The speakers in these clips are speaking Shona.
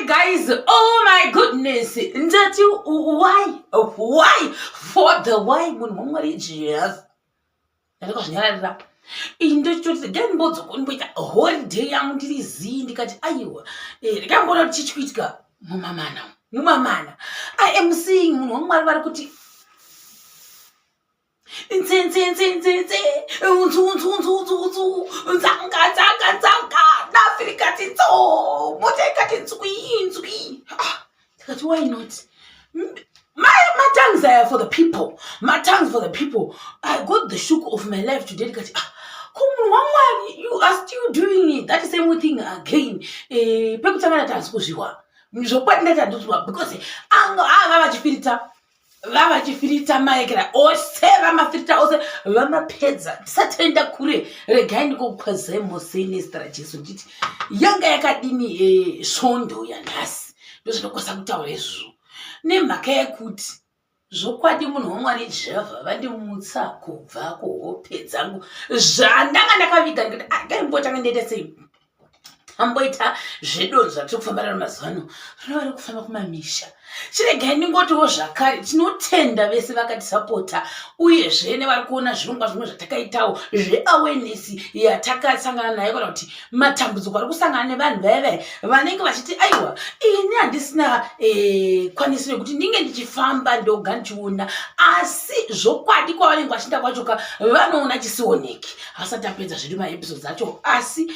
guys, oh my goodness, why for the why munhu ndakazvinyararira ndochitoti ndaimbodzokonboita holiday yangu ndiri zii ndikati aiwa ndakambona kuti chichikuitika mumamana I am seeing munhu wamwari vari kuti nzinzinzinzinzi unzunzunzunzunzu nzanga nafirikati tso motaikati nzwi ndikati why not my tongues are for the people. My tongues for the people. I got the shook of my life today. Come on, you are still doing it. That is the same thing again. People tell me that I'm supposed to work. Because vavachifirita maekera ose vamafirita ose vamapedza tisatenda kure regai ndikokwazai mosenestra jesu nditi yanga yakadini svondo yanhasi ndozvinokwasa kutaura izvozvo nemhaka yekuti zvokwadi munhu wamwari jehovha vandimutsa kubva kuhope dzangu zvandanga ndakaviga ndikati ndaimbotanga ndoita sei amboita zvedonzo zvatiri kufamba raro mazuva ano rinovari kufamba kumamisha chiregai ndingotiwo zvakare tinotenda vese vakatisapota uyezve nevari kuona zvirongwa zvimwe zvatakaitawo zveawareness yatakasangana nayo kana kuti matambudziko ari kusangana nevanhu vaya vanenge vachiti aiwa ini handisina kwanisiro yekuti ndinge ndichifamba ndoga ndichiona asi zvokwadi kwavanenge vachinda kwachoka vanoona chisioneki asati apedza zvedu maepisodes acho asi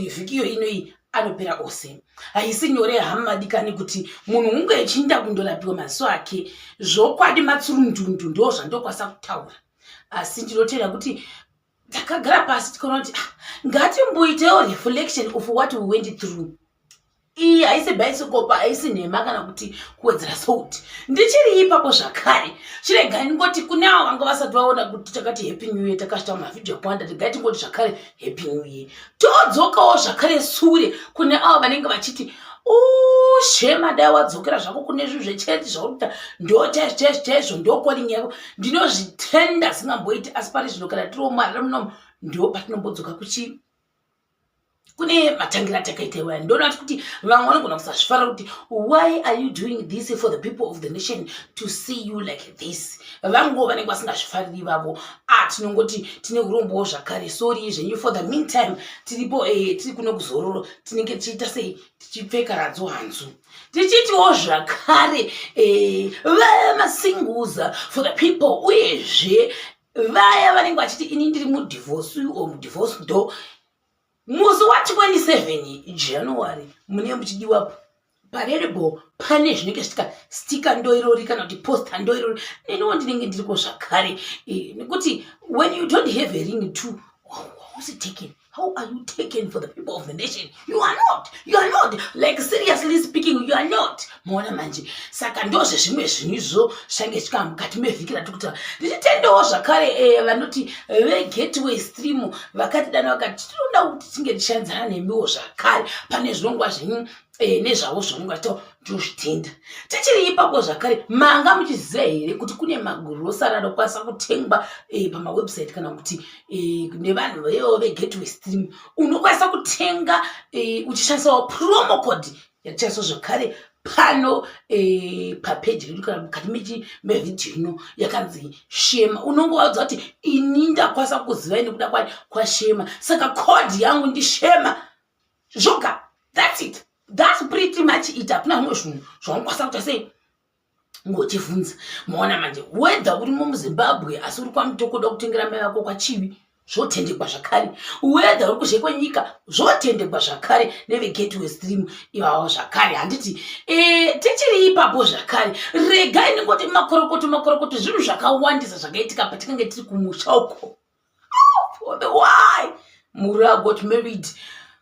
vhikiyo inoi anopera ose haisi nyore hamadikani kuti munhu unge echinda kundorapiwa maziso ake zvokwadi matsurundundu ndo zvandokwasa kutaura asi ndinotenda kuti takagara pasi tikaona kuti ngatimboitewo reflection of what we went through iyi haisi bhaisikopa haisi nhema kana kuti kuwedzera sauti ndichiri ipapo zvakare chiregai ndingoti kune avo vanga vasati vaona kuti takati happy new year takasvita mavhidhiyo akawanda regai tingoti zvakare happy new year todzokawo zvakare sure kune avo vanenge vachiti shema dai wadzokera zvako kune zvinhu zvechereti zvakuita ndo chaizvo ndo calling yako ndinozvitenda singamboiti asi pari zvino kana tiriwo mwari munomo ndo patinombodzoka kuchi kune matangira takaita iwaya ndonati kuti vamwe vanogona kusazvifara kuti why are you doing this for the people of the nation to see you like this vanguwo vanenge vasingazvifariri vavo tinongoti tine urombowo zvakare sorry zvenyu for the meantime tiripo tiri kuno kuzororo tinenge tichiita sei tichipfeka radzo hanzu tichitiwo zvakare vamasingles for the people uyezve vaya vanenge vachiti ini ndiri mudivorce or mudivorce do musi wa27 January mune muchidiwapo parerebo pane zvinenge zvitika stika ndoirori kana kuti posta ndoirori neniwo ndinenge ndiriko zvakare nekuti when you don't have a ring too who's it taken? How are you taken for the people of the nation? You are not. Like seriously speaking, you are not. Mona manje. Saka ndozve zvimwe zvinizvo zvange chika mukati mevhiki ratikutaura. Ndichitendawo zvakare vanoti veGatewayStream vakati dana vakati tinoda kuti tinge tichanzana nemiwo zvakare pane zvirongwa zvenyu nezvavo zvamunenge vachitaura ndozvitenda. Tichiri ipapo zvakare manga muchiziva here kuti kune magurosari anokwanisa kutengwa pamawebsite kana kuti nevanhu veGatewayStream unokwanisa kutenga uchishandisawo promo code yatishandisawo zvakare pano papeji redu kana mukati mevhidhiyo ino yakanzi shema unongowadza kuti ini ndakwanisa kuziva nekuda kwaShema saka code yangu ndishema zvoga that's it. That's pretty much it. Apana humwe zvinhu zvaunokwanisa kuita sei ngochivhunza maona manje whether uri muZimbabwe asi uri kwaMutokoda kutengera mai vako kwachivi zvotendekwa zvakare whether uri kuzhe kwenyika zvotendekwa zvakare neveGatewayStream ivavo zvakare handiti tichiri ipapo zvakare regai ndingoti makorokoto zvinhu zvakawandisa zvakaitika patinenge tiri kumusha uko for the why Mura got married.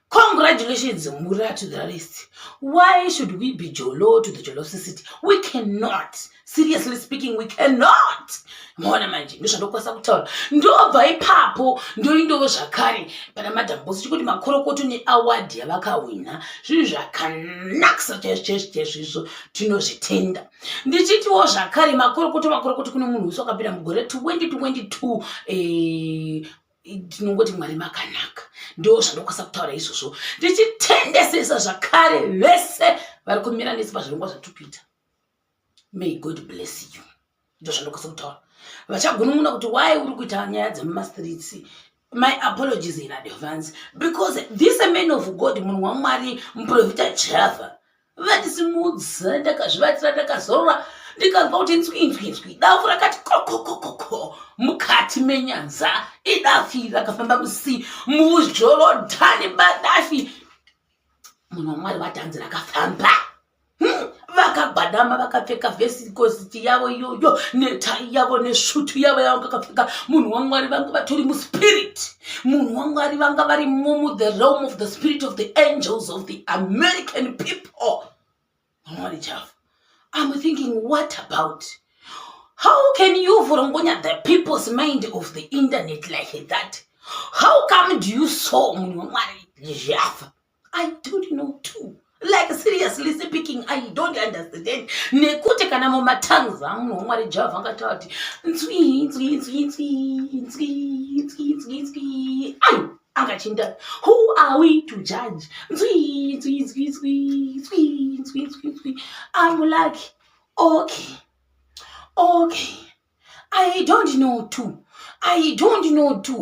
Congratulations, Mura, to the list. Why should we be jolo to the Jolosicity? We cannot. Seriously speaking, we cannot. Mwana manje, ndoshandokwasa kutaura. Ndobva ipapo, ndoindowo zvakare pana Madam Boss chikuti makorokoto neaward yavakawina. Zvinhu zvakanakisa chezvo izvo tinozvitenda. Ndichitiwo zvakare makorokoto kune munhu wese wakapinda mugore 2022 tinongoti Mwari makanaka. Ndo zvandokwasa kutaura izvozvo. Ndichitendesesa zvakare vese vari kumira nesi pazvirongwa zvatikuita. May God bless you. Ndozvandokosa kutaura. Vachagunun'una kuti why uri kuita nyaya dzemumastreets. My apologies in advance, because this man of God, munhu waMwari, muprofita Java, vatisimudza ndakazvivatira ndakazorora ndikanzwa kuti nzwi dafu rakati kokokokoko mukati menyanza idafi rakafamba musi muJorodhani badafi. Munhu waMwari vatanzi rakafamba. Vakagwadama vakapfeka vesicosity yavo iyoyo netai yavo nesvutu yavo yavakapfeka. Munhu waMwari vanga vatori muspirit. Munhu waMwari vanga vari the realm of the spirit of the angels of the American people. I'm thinking, what about? How can you vorongonya the people's mind of the internet like that? How come do you saw Munhu waMwari Java? I don't know too. Like seriously speaking, I don't understand. Nekuti kana mumatongues amunhu waMwari Java angataura kuti nzwi. Angachinda. Who are we to judge? Nzwi. I'm like, okay. I don't know too.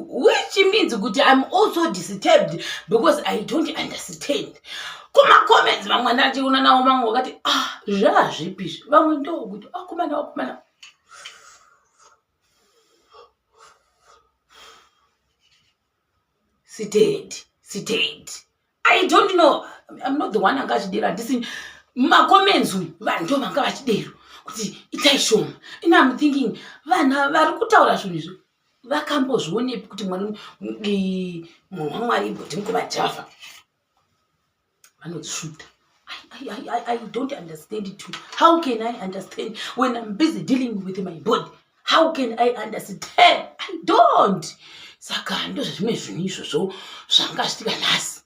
Which means good. I'm also disturbed because I don't understand. Kuma comments vamwe ndachiona nawo mangu wakati zvazvipi vamwe ndokuti kumana seated. I don't know. I'm not the one angachidera ndisi macomments vanhu vanga vachidero kuti itai shoma. And I'm thinking vana vari kutaura zvinhu izvi vakambozvionepi kuti munhu waMwari bhoti mukoma Java shoot. I don't understand it too. How can I understand when I'm busy dealing with my body? How can I understand? I don't. Saka ndozvimwe zvinhu izvozvo zvangasvitika nhasi.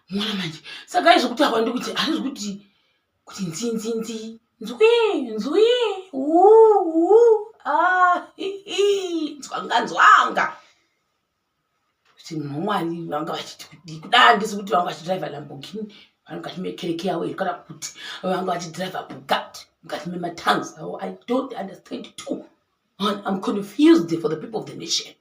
Mwana manje. Saka izvokutaura ndikuti hazvikuti nzinzinzi nzwi nzwanga. Kuti munhu waMwari vanga vachiti kuti kudai ndisi kuti vanga vachidriva Lamborghini. Mukati mekereke yawo kana kuti vanga vachidriva Bugatti mukati mematongues. I don't understand too. I'm confused for the people of the nation.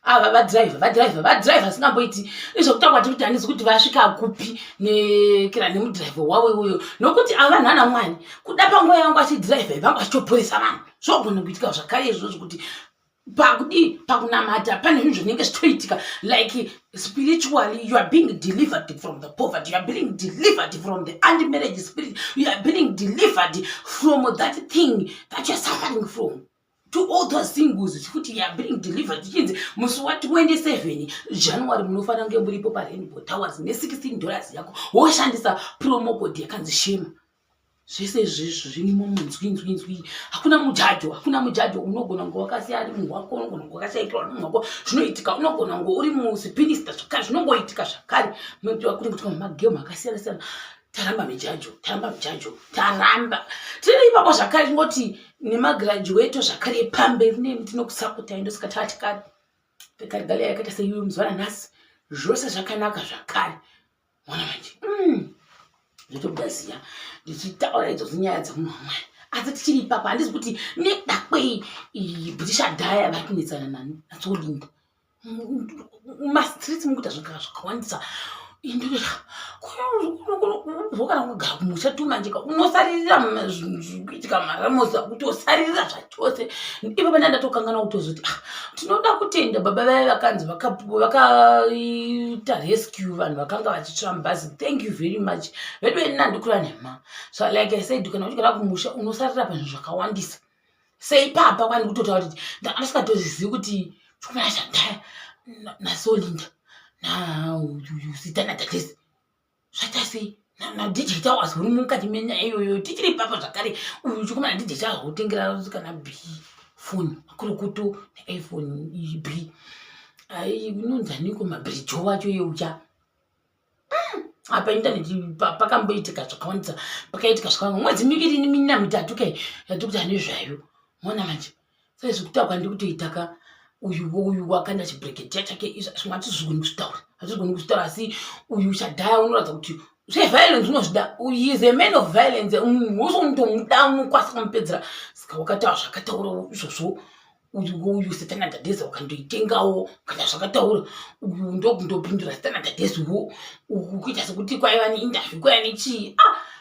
Vadriver singamboiti izvokutaura kuti handisi kuti vasvika kupi nekira nemudriver wavo iwoyo nokuti avanhana Mwari kuda panguva yangu achidriver vanga vachitoporesa vanhu. Zvogona kuitika zvakare izvozvo kuti pakunamata pane zvinhu zvinenge zvitoitika, like spiritually you are being delivered from the poverty, you are being delivered from the unmarriage spirit, you are being delivered from that thing that you are suffering from, to all those things kuti you are being delivered. Chinzi musi wa27 January munofana kunge muripo paRainbow Towers ne$16 yako woshandisa promo code yakanzi Shema. Zvese izvizvo zvirimo munzwi. Hakuna mujajo unogona kunge wakasiya ari munhu wako, unogona kunge wakashayikirwa nemunhu wako, zvinoitika. Unogona kunge uri musipinista zvakare, zvinongoitika zvakare. Munotiwa kuri kuitwa magemu akasiyana-siyana. Taramba mijajo. Tiri ipapo zvakare ngoti nemagraduate zvakare pamberi netinokusapota ndosikatati kare. Pekare yakaita seiyo muzwana nhasi. Zvose zvakanaka zvakare. Mwana manje. Nditokudaziya ndichitaura idzodzo nyaya dzemunhu waMwari. Asi tichiri ipapo handisi kuti nekuda kwei Britisha dhaya vari kunetsana nani natsolinda mumastreets mukuita zvakawandisa. Zvokana kugara kumusha tumandika unosaririra kuitika maramosa kuti osaririra zvachose. Ipapo ndandatokangana kutozoti tinoda kutenda baba vaya vakanzi vakaita rescue vanhu vakanga vachitsva mubhazi. Thank you very much. Vedweni nandikura nhema. So like I said, kana uchigara kumusha unosarira panhu zvakawandisa. Seipapa kwani kutotaura kuti ndasikatozivi kuti chikomana chandaya nasolinda usitana tatesi zvatasi DJ Towers uri mukati menyaya iyoyo. Tichiri ipapo zvakare uyu chikomana DJ chazotengera kana B phone akurukutu neiPhone B inonzaniko mabridge wacho yeucha apa internet pakamboitika zvakawandisa. Pakaitika zvakawanda mwedzi 2 3 kai yatikuti nezvayo. Mwana manje sai zvokutaura ndikutoitaka uyu wakanda chibreakage chake izvo hatizogoni kuzvitaura asi uyu chadhaya unoratidza kuti Violence unozvida. He is a man of violence. Uzomutomudamo unokwanisa kumupedzera. Saka wakataura zvakataura izvozvo. Uyu Satana Dadezi wakandoitengawo kana zvakataura. Uyu ndokundopindura Satana Dadeziwo. Kuita sekuti kwaiva neinterview kwaiva nechii.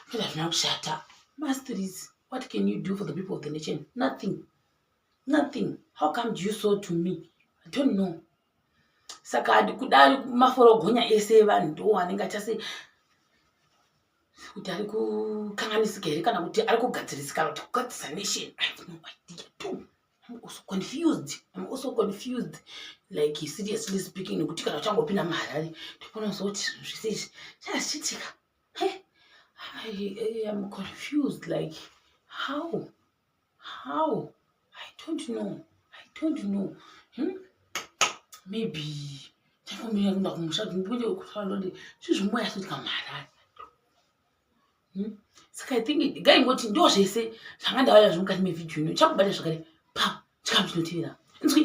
Zviro hazvina kushata. Masters, what can you do for the people of the nation? Nothing. Nothing. How come you so to me? I don't know. Saka kudari maforogonya ese vanhu ndo anenge achase kuti ari kukanganisika here kana kuti ari kugadzirisika kuti kugadzisa nation. I have no idea too. I'm also confused. Like seriously speaking, nekuti kana uchangopinda muHarare ndopona uzoti zvinhu zvese chazvichitika. I am confused. Like how? I don't know. Maybe chafambira kunda kumusha ndipinde kufanira zvizvimoya sotika muHarare. Saka I think gai ngoti ndo zvese zvangandauya zvimukati mevidhiyo ino chakubata zvakare pa chikamuchinotivira nze